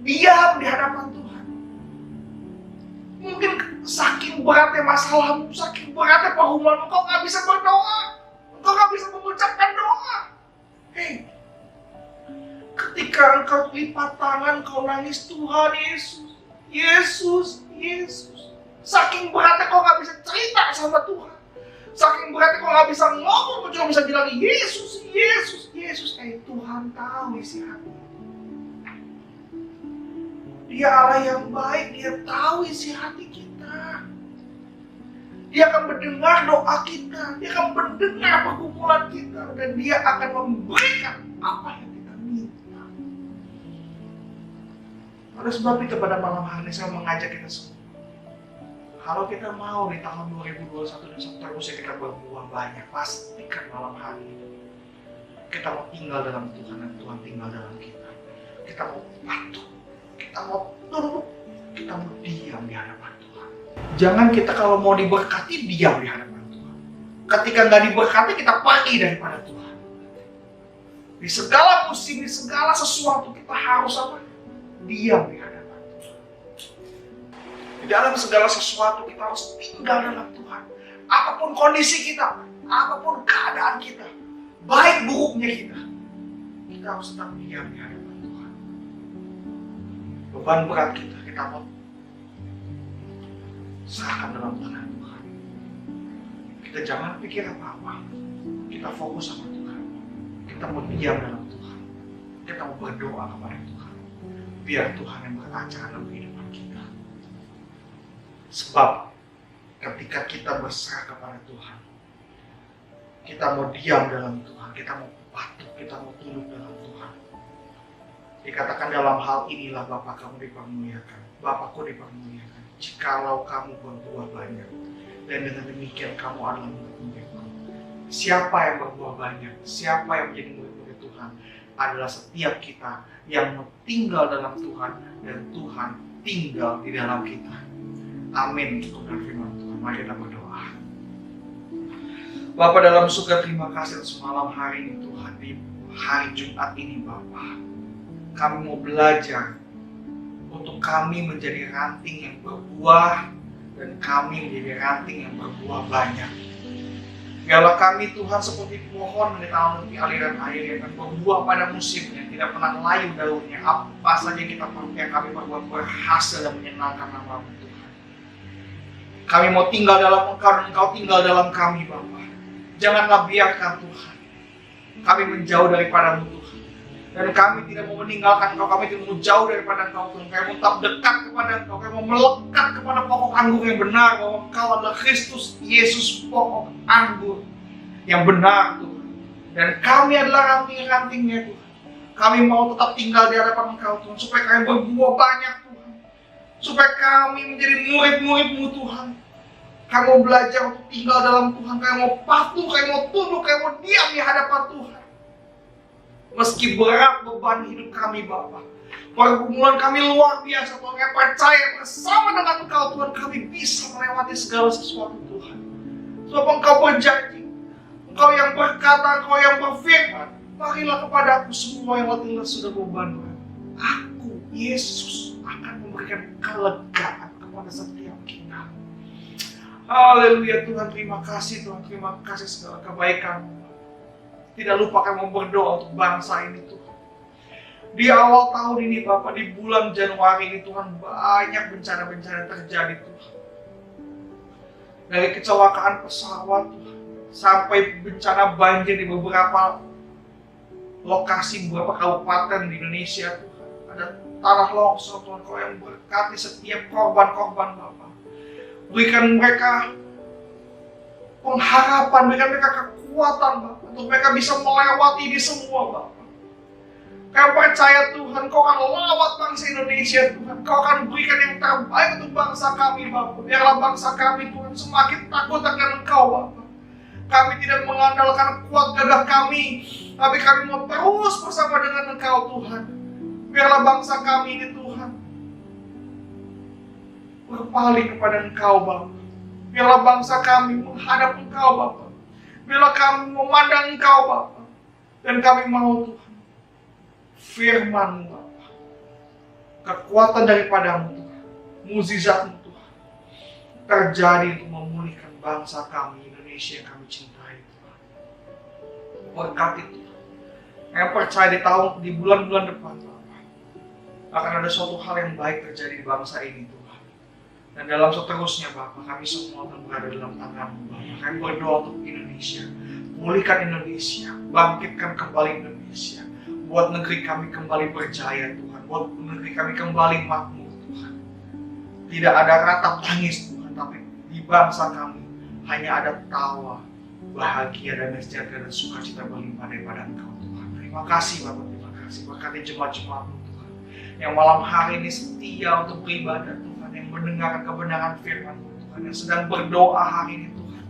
Diam di hadapan Tuhan. Mungkin saking beratnya masalahmu, saking beratnya pergumulanmu, kau gak bisa berdoa. Kau gak bisa mengucapkan doa. Hei, ketika engkau lipat tangan, kau nangis, Tuhan Yesus, Yesus, Yesus. Saking beratnya kau gak bisa cerita sama Tuhan. Saking beratnya kau gak bisa ngomong, kau cuma bisa bilang Yesus, Yesus, Yesus. Tuhan tahu isi hati. Dia Allah yang baik, Dia tahu isi hati kita. Dia akan mendengar doa kita, Dia akan mendengar pergumulan kita, dan Dia akan memberikan apa yang kita minta. Oleh sebab itu pada malam hari ini saya mengajak kita semua. Kalau kita mau di tahun 2021 dan seterusnya kita berbuah banyak, pastikan malam hari ini kita mau tinggal dalam Tuhan dan Tuhan tinggal dalam kita. Kita mau patuh, kita mau tunduk, kita mau diam di hadapan Tuhan. Jangan kita kalau mau diberkati diam di hadapan Tuhan. Ketika nggak diberkati kita pergi daripada Tuhan. Di segala musim, di segala sesuatu kita harus apa? Diam di hadapan Tuhan. Di dalam segala sesuatu kita harus tinggal dalam Tuhan. Apapun kondisi kita, apapun keadaan kita, baik buruknya kita harus tetap diam di hadapan Tuhan. Beban berat kita mau serahkan dalam tangan Tuhan. Kita jangan pikir apa-apa. Kita fokus sama Tuhan. Kita mau diam dalam Tuhan. Kita mau berdoa kepada Tuhan. Biar Tuhan yang beracara dalam kehidupan kita. Sebab ketika kita berserah kepada Tuhan, kita mau diam dalam Tuhan, kita mau patuh, kita mau tunduk dalam Tuhan. Dikatakan dalam hal inilah Bapa kamu dipermuliakan, Bapakku dipermuliakan, jikalau kamu berbuah banyak, dan dengan demikian kamu adalah murid-muridku. Siapa yang berbuah banyak, siapa yang menjadi murid-murid Tuhan, adalah setiap kita yang tinggal dalam Tuhan, dan Tuhan tinggal di dalam kita. Amin. Untuk firman Tuhan, mari kita berdoa. Bapa dalam surga, terima kasih atas malam hari ini Tuhan, di hari Jumat ini Bapa. Kami mau belajar untuk kami menjadi ranting yang berbuah, dan kami menjadi ranting yang berbuah banyak. Biarlah kami Tuhan seperti pohon di tanah di aliran air yang akan berbuah pada musimnya, tidak pernah layu daunnya. Apa saja yang kami perbuat berhasil dan menyenangkan nama-Mu Tuhan. Kami mau tinggal dalam Engkau dan Engkau tinggal dalam kami, Bapa. Janganlah biarkan Tuhan kami menjauh daripadamu, Tuhan. Dan kami tidak mau meninggalkan Engkau, kami tidak mau jauh daripada Engkau, Tuhan. Kami mau tetap dekat kepada Engkau, kami mau melekat kepada pokok anggur yang benar, bahwa Engkau adalah Kristus Yesus, pokok anggur yang benar, Tuhan. Dan kami adalah ranting-rantingnya, Tuhan. Kami mau tetap tinggal di hadapan Engkau, Tuhan, supaya kami berbuah banyak, Tuhan. Supaya kami menjadi murid-murid-Mu, Tuhan. Kami mau belajar untuk tinggal dalam Tuhan, kami mau patuh, kami mau tunduk, kami mau diam di hadapan Tuhan. Meski berat beban hidup kami, Bapa, pergumulan kami luar biasa, Tuhan. Kami percaya bersama dengan Engkau, Tuhan, kami bisa melewati segala sesuatu, Tuhan. Sebab Engkau berjanji, Engkau yang berkata, Engkau yang berfirman, marilah kepadaku semua yang letih sudah beban berat. Aku, Yesus, akan memberikan kelegaan kepada setiap kita. Haleluya Tuhan, terima kasih Tuhan, terima kasih segala kebaikan-Mu. Tidak lupa kami mau berdoa untuk bangsa ini, Tuhan. Di awal tahun ini, Bapak, di bulan Januari ini, Tuhan, banyak bencana-bencana terjadi, Tuhan. Dari kecelakaan pesawat, Tuhan, sampai bencana banjir di beberapa lokasi, beberapa kabupaten di Indonesia, Tuhan. Ada tanah longsor, Tuhan, Kau yang berkati setiap korban-korban, Bapak. Berikan mereka pengharapan, berikan mereka kekuatan, Bapak, untuk mereka bisa melewati ini semua, Bapak. Kami percaya, Tuhan, Kau akan lawat bangsa Indonesia, Tuhan. Kau akan berikan yang terbaik untuk bangsa kami, Bapak. Biarlah bangsa kami, Tuhan, semakin takut akan Engkau, Bapak. Kami tidak mengandalkan kuat gagah kami, tapi kami mau terus bersama dengan Engkau, Tuhan. Biarlah bangsa kami ini, Tuhan, berpaling kepada Engkau, Bapa. Biarlah bangsa kami menghadap Engkau, Bapa. Biarlah kami memandang Engkau, Bapa. Dan kami mau, Tuhan, firman-Mu, Bapa, kekuatan daripadamu, Tuhan, mukjizat-Mu, Tuhan, terjadi untuk memulihkan bangsa kami, Indonesia yang kami cintai, Tuhan. Berkati, Tuhan. Kami percaya di bulan-bulan depan, Bapa, akan ada suatu hal yang baik terjadi di bangsa ini, Tuhan. Dan dalam seterusnya, Bapak, kami semua akan berada dalam tangan-Mu, Bapak. Kami berdoa untuk Indonesia. Pulihkan Indonesia. Bangkitkan kembali Indonesia. Buat negeri kami kembali berjaya, Tuhan. Buat negeri kami kembali makmur, Tuhan. Tidak ada ratap tangis, Tuhan. Tapi di bangsa kami hanya ada tawa, bahagia, dan sejahtera dan sukacita berlimpah daripada Engkau, Tuhan. Terima kasih, Bapak. Terima kasih. Berkati jemaat-jemaat-Mu, Tuhan, yang malam hari ini setia untuk beribadah, Tuhan, yang mendengarkan kebenaran firman-Mu, Tuhan, yang sedang berdoa hari ini, Tuhan.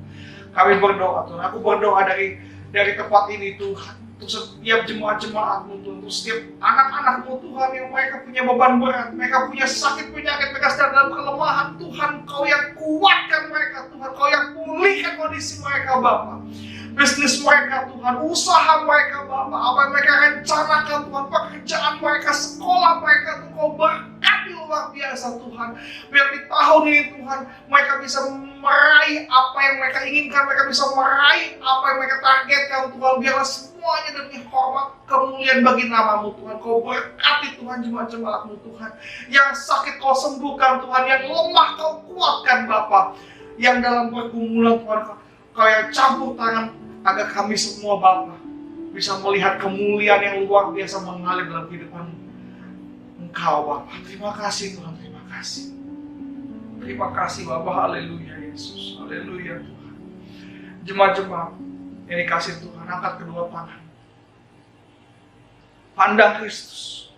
Kami berdoa, Tuhan. Aku berdoa dari tempat ini, Tuhan, untuk setiap jemaat-jemaat-Mu, Tuhan, untuk setiap anak-anak-Mu, Tuhan, yang mereka punya beban berat, mereka punya sakit penyakit, mereka sedang dalam kelemahan, Tuhan. Kau yang kuatkan mereka, Tuhan. Kau yang pulihkan kondisi mereka, Bapa. Bisnis mereka, Tuhan, usaha mereka, Bapak, apa yang mereka rencanakan, Tuhan, pekerjaan mereka, sekolah mereka, Tuhan, Kau berkati luar biasa, Tuhan. Biar di tahun ini, Tuhan, mereka bisa meraih apa yang mereka inginkan, mereka bisa meraih apa yang mereka targetkan, Tuhan. Biarlah semuanya demi hormat kemuliaan bagi nama-Mu, Tuhan. Kau berkati, Tuhan, jemaat-jemaat-Mu, Tuhan. Yang sakit Kau sembuhkan, Tuhan, yang lemah Kau kuatkan, Bapak. Yang dalam pergumulan, Tuhan, Kau yang campur tangan agar kami semua, Bapa, bisa melihat kemuliaan yang luar biasa mengalir dalam kehidupan Engkau, Bapa. Terima kasih, Tuhan, terima kasih. Terima kasih, Bapa. Haleluya, Yesus. Haleluya, Tuhan. Jemaat-jemaat yang dikasih Tuhan, angkat kedua tangan. Pandang Kristus.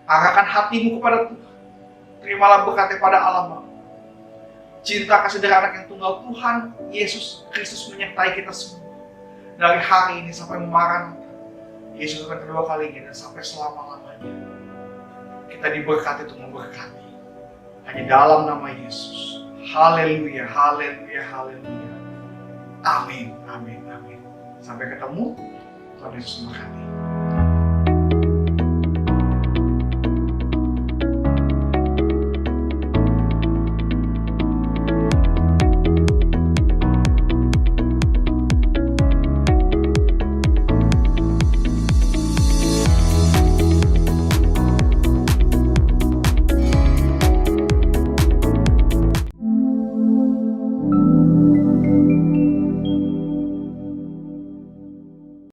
Arahkan hatimu kepada Tuhan. Terimalah berkat pada Allah, Bapa. Cinta kasih dari anak yang tunggal Tuhan Yesus Kristus menyertai kita semua. Dari hari ini sampai Maranatha, Yesus akan kedua kalinya dan sampai selama-lamanya. Kita diberkati untuk memberkati. Hanya dalam nama Yesus. Haleluya, haleluya, haleluya. Amin, amin, amin. Sampai ketemu. Tuhan Yesus memberkati.